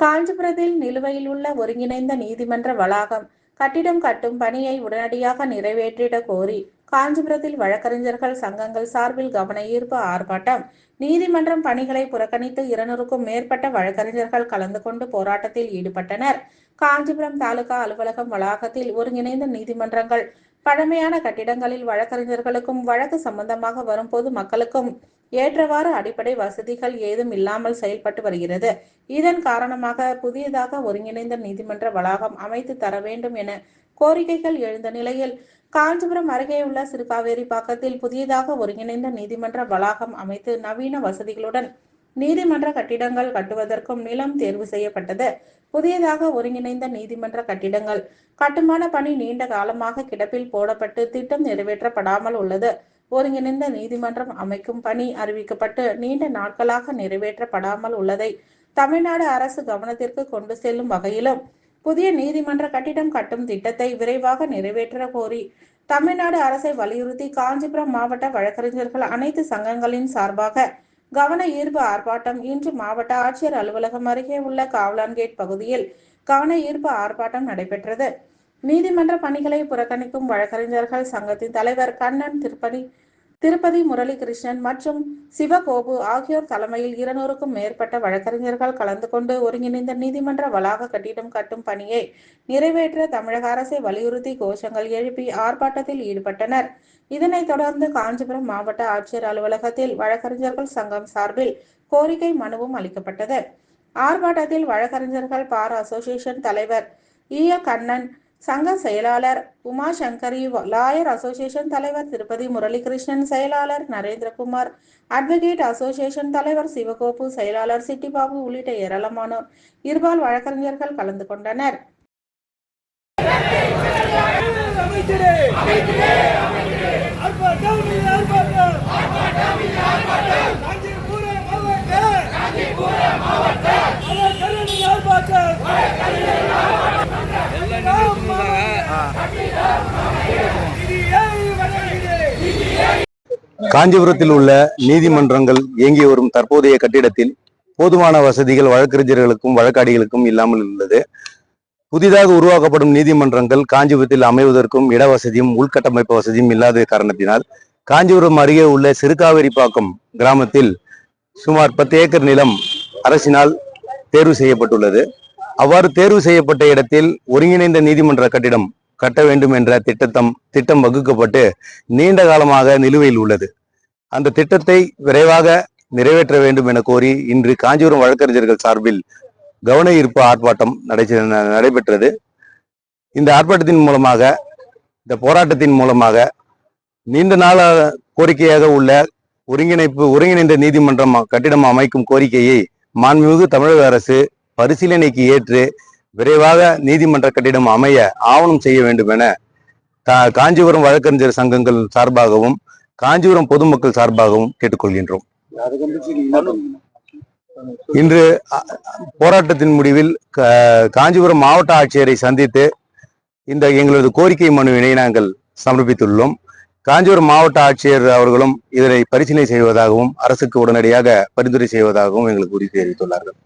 காஞ்சிபுரத்தில் நிலுவையில் உள்ள ஒருங்கிணைந்த நீதிமன்ற வளாகம் கட்டிடம் கட்டும் பணியை உடனடியாக நிறைவேற்றிட கோரி காஞ்சிபுரத்தில் வழக்கறிஞர்கள் சங்கங்கள் சார்பில் கவன ஈர்ப்பு ஆர்ப்பாட்டம். நீதிமன்றம் பணிகளை புறக்கணித்து 200க்கும் மேற்பட்ட வழக்கறிஞர்கள் கலந்து கொண்டு போராட்டத்தில் ஈடுபட்டனர். காஞ்சிபுரம் தாலுகா அலுவலகம் வளாகத்தில் ஒருங்கிணைந்த நீதிமன்றங்கள் பழமையான கட்டிடங்களில் வழக்கறிஞர்களுக்கும் வழக்கு சம்பந்தமாக வரும் பொது மக்களுக்கும் ஏற்றவாறு அடிப்படை வசதிகள் ஏதும் இல்லாமல் செயல்பட்டு வருகிறது. இதன் காரணமாக புதியதாக ஒருங்கிணைந்த நீதிமன்ற வளாகம் அமைத்து தர வேண்டும் என கோரிக்கைகள் எழுந்த நிலையில் காஞ்சிபுரம் அருகே உள்ள சிறுகாவேரிப்பாக்கத்தில் புதியதாக ஒருங்கிணைந்த நீதிமன்ற வளாகம் அமைத்து நவீன வசதிகளுடன் நீதிமன்ற கட்டிடங்கள் கட்டுவதற்கும் நிலம் தேர்வு செய்யப்பட்டது. புதியதாக ஒருங்கிணைந்த நீதிமன்ற கட்டிடங்கள் கட்டுமான பணி நீண்ட காலமாக கிடப்பில் போடப்பட்டு திட்டம் நிறைவேற்றப்படாமல் உள்ளது. ஒருங்கிணைந்த நீதிமன்றம் அமைக்கும் பணி அறிவிக்கப்பட்டு நீண்ட நாட்களாக நிறைவேற்றப்படாமல் உள்ளதை தமிழ்நாடு அரசு கவனத்திற்கு கொண்டு செல்லும் வகையிலும் புதிய நீதிமன்ற கட்டிடம் கட்டும் திட்டத்தை விரைவாக நிறைவேற்ற கோரி தமிழ்நாடு அரசை வலியுறுத்தி காஞ்சிபுரம் மாவட்ட வழக்கறிஞர்கள் அனைத்து சங்கங்களின் சார்பாக கவன ஈர்ப்பு ஆர்ப்பாட்டம் இன்று மாவட்ட ஆட்சியர் அலுவலகம் அருகே உள்ள காவலான்கேட் பகுதியில் கவன ஈர்ப்பு ஆர்ப்பாட்டம் நடைபெற்றது. நீதிமன்ற பணிகளை புறக்கணிக்கும் வழக்கறிஞர்கள் சங்கத்தின் தலைவர் கண்ணன் திருப்பதி முரளிகிருஷ்ணன் மற்றும் சிவகோபு ஆகியோர் தலைமையில் 200க்கும் மேற்பட்ட வழக்கறிஞர்கள் கலந்து கொண்டு ஒருங்கிணைந்த நீதிமன்ற வளாக கட்டிடம் கட்டும் பணியை நிறைவேற்ற தமிழக அரசை வலியுறுத்தி கோஷங்கள் எழுப்பி ஆர்ப்பாட்டத்தில் ஈடுபட்டனர். இதனைத் தொடர்ந்து காஞ்சிபுரம் மாவட்ட ஆட்சியர் அலுவலகத்தில் வழக்கறிஞர்கள் சங்கம் சார்பில் கோரிக்கை மனுவும் அளிக்கப்பட்டது. ஆர்ப்பாட்டத்தில் வழக்கறிஞர்கள் பார் அசோசியேஷன் தலைவர் கண்ணன், சங்க செயலாளர் உமாசங்கரி, லாயர் அசோசியேஷன் தலைவர் திருப்பதி முரளிகிருஷ்ணன், செயலாளர் நரேந்திரகுமார், அட்வொகேட் அசோசியேஷன் தலைவர் சிவகோபு, செயலாளர் சிட்டிபாபு உள்ளிட்ட ஏராளமானோர் இருபால் வழக்கறிஞர்கள் கலந்து கொண்டனர். காஞ்சிபுரத்தில் உள்ள நீதிமன்றங்கள் இயங்கி வரும் தற்போதைய கட்டிடத்தில் போதுமான வசதிகள் வழக்கறிஞர்களுக்கும் வழக்காடிகளுக்கும் இல்லாமல் உள்ளது. புதிதாக உருவாக்கப்படும் நீதிமன்றங்கள் காஞ்சிபுரத்தில் அமைவதற்கும் இட வசதியும் உள்கட்டமைப்பு வசதியும் இல்லாத காரணத்தினால் காஞ்சிபுரம் அருகே உள்ள சிறுகாவேரிப்பாக்கம் கிராமத்தில் சுமார் 10 ஏக்கர் நிலம் அரசினால் தேர்வு செய்யப்பட்டுள்ளது. அவ்வாறு தேர்வு செய்யப்பட்ட இடத்தில் ஒருங்கிணைந்த நீதிமன்ற கட்டிடம் கட்ட வேண்டும் என்ற திட்டம் வகுக்கப்பட்டு நீண்ட காலமாக நிலுவையில் உள்ளது. அந்த திட்டத்தை விரைவாக நிறைவேற்ற வேண்டும் என கோரி இன்று காஞ்சிபுரம் வழக்கறிஞர்கள் சார்பில் கவன ஈர்ப்பு ஆர்ப்பாட்டம் நடைபெற்றது. இந்த ஆர்ப்பாட்டத்தின் மூலமாக, இந்த போராட்டத்தின் மூலமாக நீண்ட நாள கோரிக்கையாக உள்ள ஒருங்கிணைந்த நீதிமன்றம் கட்டிடம் அமைக்கும் கோரிக்கையை மாண்புமிகு தமிழக அரசு பரிசீலனைக்கு ஏற்று விரைவாக நீதிமன்ற கட்டிடம் அமைய ஆவணம் செய்ய வேண்டும் என காஞ்சிபுரம் வழக்கறிஞர் சங்கங்கள் சார்பாகவும் காஞ்சிபுரம் பொதுமக்கள் சார்பாகவும் கேட்டுக்கொள்கின்றோம். இன்று போராட்டத்தின் முடிவில் காஞ்சிபுரம் மாவட்ட ஆட்சியரை சந்தித்து எங்களது கோரிக்கை மனுவினை நாங்கள் சமர்ப்பித்துள்ளோம். காஞ்சிபுரம் மாவட்ட ஆட்சியர் அவர்களும் இதனை பரிசீலனை செய்வதாகவும் அரசுக்கு உடனடியாக பரிந்துரை செய்வதாகவும் எங்களுக்கு உறுதி தெரிவித்துள்ளார்கள்.